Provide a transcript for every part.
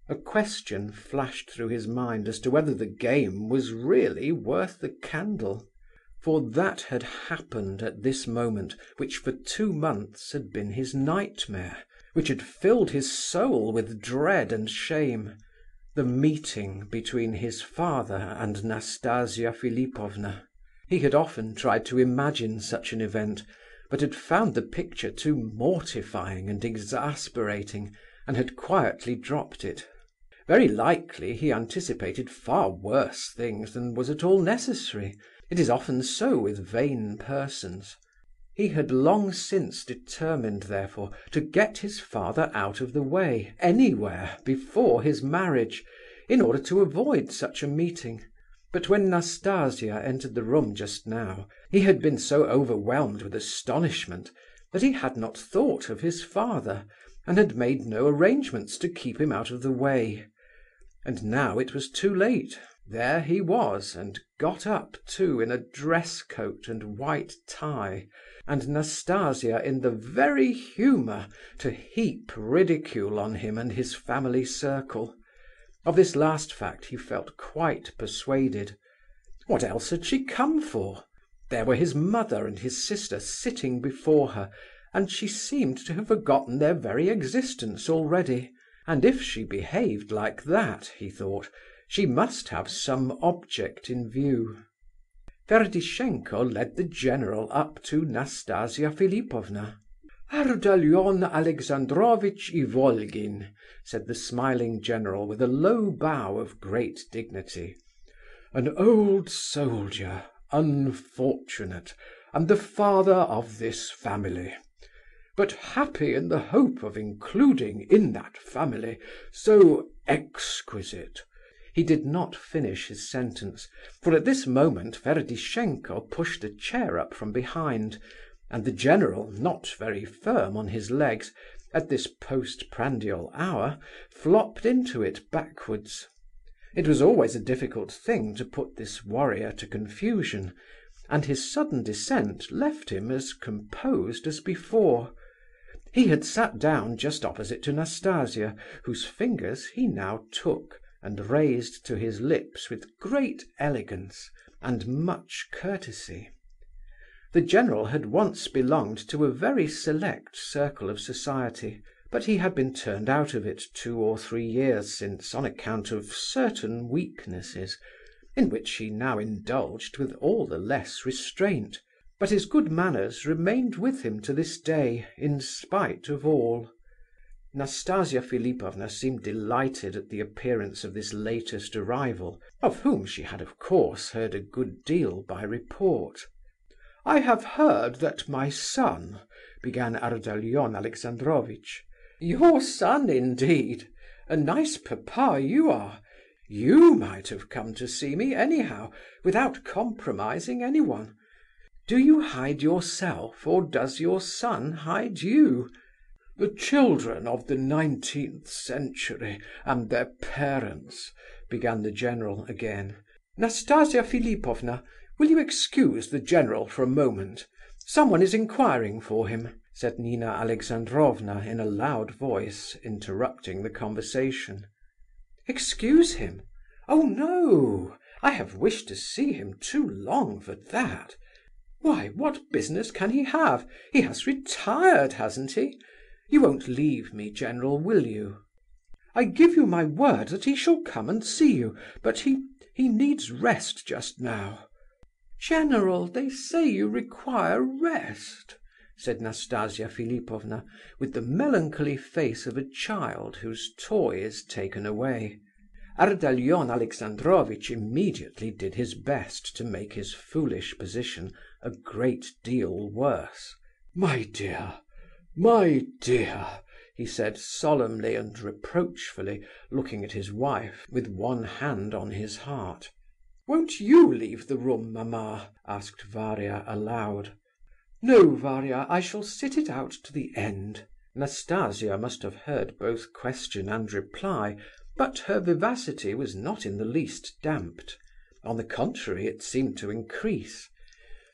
A question flashed through his mind as to whether the game was really worth the candle. For that had happened at this moment which for 2 months had been his nightmare, which had filled his soul with dread and shame: the meeting between his father and Nastasia Philipovna. He had often tried to imagine such an event, but had found the picture too mortifying and exasperating, and had quietly dropped it. Very likely he anticipated far worse things than was at all necessary. It is often so with vain persons. He had long since determined, therefore, to get his father out of the way, anywhere, before his marriage, in order to avoid such a meeting. But when Nastasia entered the room just now, he had been so overwhelmed with astonishment that he had not thought of his father, and had made no arrangements to keep him out of the way. And now it was too late. There he was, and got up too, in a dress coat and white tie, and Nastasia in the very humour to heap ridicule on him and his family circle. Of this last fact he felt quite persuaded. What else had she come for? There were his mother and his sister sitting before her, and she seemed to have forgotten their very existence already. And if she behaved like that, he thought, she must have some object in view. Ferdishenko led the general up to Nastasia Philipovna. "Ardalion Alexandrovitch Ivolgin," said the smiling general with a low bow of great dignity. "An old soldier, unfortunate, and the father of this family. But happy in the hope of including in that family so exquisite—" He did not finish his sentence, for at this moment Ferdishenko pushed a chair up from behind, and the general, not very firm on his legs, at this post-prandial hour, flopped into it backwards. It was always a difficult thing to put this warrior to confusion, and his sudden descent left him as composed as before. He had sat down just opposite to Nastasia, whose fingers he now took, and raised to his lips with great elegance and much courtesy. The general had once belonged to a very select circle of society, but he had been turned out of it 2 or 3 years since on account of certain weaknesses, in which he now indulged with all the less restraint. But his good manners remained with him to this day, in spite of all. Nastasia Philipovna seemed delighted at the appearance of this latest arrival, of whom she had of course heard a good deal by report. "I have heard that my son—" began Ardalion Alexandrovitch. "Your son, indeed! A nice papa you are! You might have come to see me anyhow, without compromising anyone. Do you hide yourself, or does your son hide you?" "The children of the 19th century and their parents—" began the general again. "Nastasia Philipovna, will you excuse the general for a moment? Someone is inquiring for him," said Nina Alexandrovna in a loud voice, interrupting the conversation. "Excuse him? Oh no! I have wished to see him too long for that. Why, what business can he have? He has retired, hasn't he? You won't leave me, General, will you?" "I give you my word that he shall come and see you, but he needs rest just now." "General, they say you require rest," said Nastasia Philipovna, with the melancholy face of a child whose toy is taken away. Ardalion Alexandrovitch immediately did his best to make his foolish position a great deal worse. "My dear, my dear," he said solemnly and reproachfully, looking at his wife, with one hand on his heart. "Won't you leave the room, mamma?" asked Varia aloud. "No, Varia, I shall sit it out to the end." Nastasia must have heard both question and reply, but her vivacity was not in the least damped. On the contrary, it seemed to increase.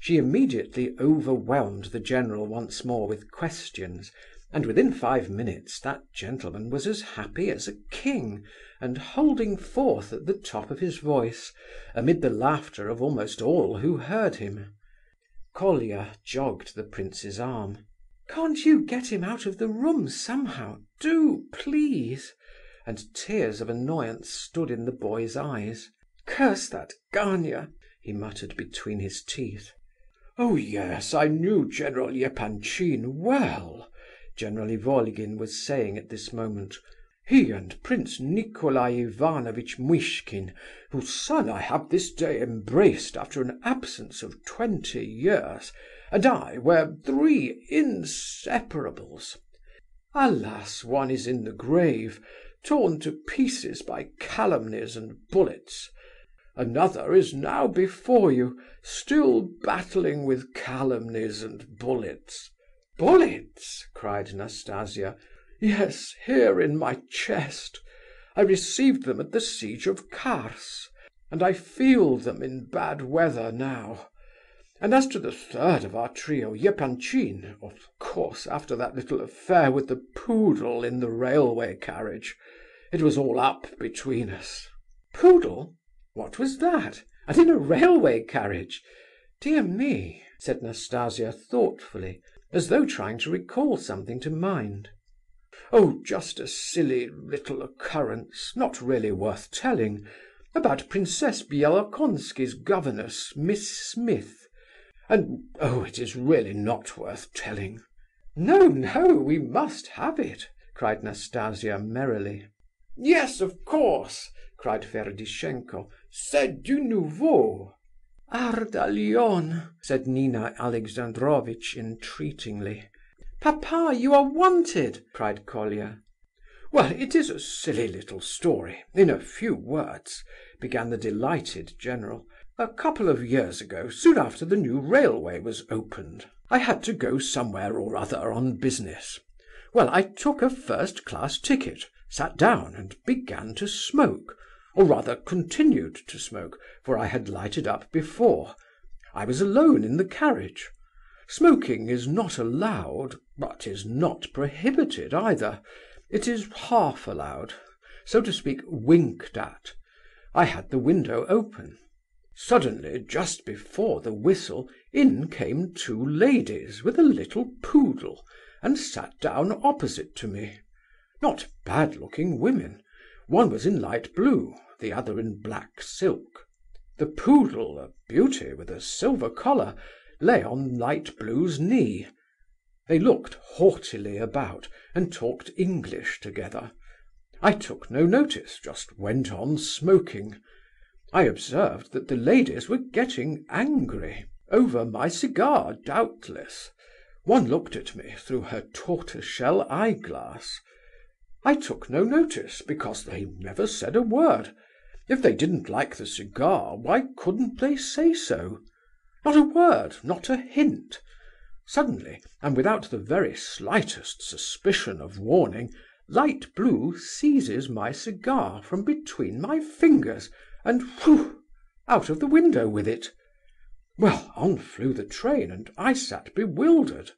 She immediately overwhelmed the general once more with questions, and within 5 minutes that gentleman was as happy as a king, and holding forth at the top of his voice, amid the laughter of almost all who heard him. Colia jogged the prince's arm. "Can't you get him out of the room somehow? Do, please!" And tears of annoyance stood in the boy's eyes. "Curse that Gania!" he muttered between his teeth. "Oh yes, I knew General Epanchin well," General Ivolgin was saying at this moment. "He and Prince Nikolai Ivanovitch Muishkin, whose son I have this day embraced after an absence of 20 years, and I were 3 inseparables. Alas, one is in the grave, torn to pieces by calumnies and bullets. Another is now before you, still battling with calumnies and bullets." "Bullets?" cried Nastasia. "Yes, here in my chest. I received them at the siege of Kars, and I feel them in bad weather now. And as to the third of our trio, Epanchin, of course, after that little affair with the poodle in the railway carriage, it was all up between us." "Poodle? What was that? And in a railway carriage? Dear me," said Nastasia thoughtfully, as though trying to recall something to mind. "Oh, just a silly little occurrence, not really worth telling, about Princess Bielokonski's governess, Miss Smith. And, oh, it is really not worth telling." "No, no, we must have it," cried Nastasia merrily. "Yes, of course," cried Ferdishenko. "C'est du nouveau." "Ardalion," said Nina Alexandrovitch entreatingly. "Papa, you are wanted!" cried Colia. "Well, it is a silly little story, in a few words," began the delighted general. "A couple of years ago, soon after the new railway was opened, I had to go somewhere or other on business. Well, I took a first-class ticket, sat down and began to smoke, or rather continued to smoke, for I had lighted up before. I was alone in the carriage. Smoking is not allowed, but is not prohibited either. It is half allowed, so to speak, winked at. I had the window open. Suddenly, just before the whistle, in came 2 ladies with a little poodle, and sat down opposite to me. Not bad-looking women. One was in light blue, the other in black silk. The poodle, a beauty with a silver collar, lay on light blue's knee. They looked haughtily about, and talked English together. I took no notice, just went on smoking. I observed that the ladies were getting angry, over my cigar, doubtless. One looked at me through her tortoise-shell eyeglass. I took no notice, because they never said a word. If they didn't like the cigar, why couldn't they say so? Not a word, not a hint. Suddenly, and without the very slightest suspicion of warning, light blue seizes my cigar from between my fingers, and whew, out of the window with it. Well, on flew the train, and I sat bewildered.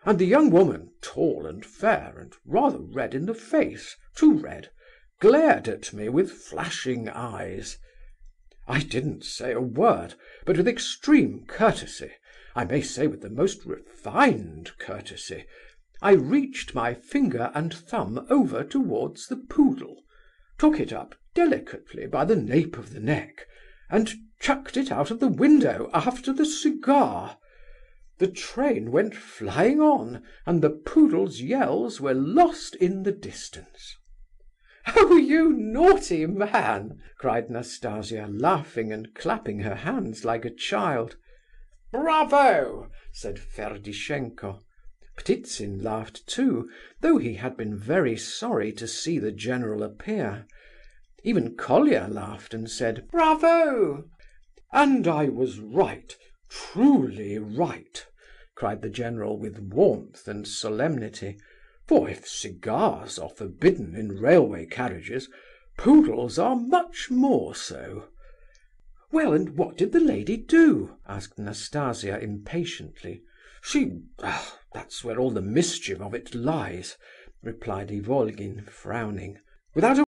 And the young woman, tall and fair, and rather red in the face, too red, glared at me with flashing eyes. I didn't say a word, but with extreme courtesy, I may say with the most refined courtesy, I reached my finger and thumb over towards the poodle, took it up delicately by the nape of the neck, and chucked it out of the window after the cigar. The train went flying on, and the poodle's yells were lost in the distance. "Oh, you naughty man!" cried Nastasia, laughing and clapping her hands like a child. "Bravo!" said Ferdishenko. Ptitsin laughed too, though he had been very sorry to see the general appear. Even Colia laughed and said, "Bravo!" "And I was right, truly right," cried the general with warmth and solemnity. "For if cigars are forbidden in railway carriages, poodles are much more so." "Well, and what did the lady do?" asked Nastasia impatiently. That's where all the mischief of it lies," replied Ivolgin, frowning. "Without a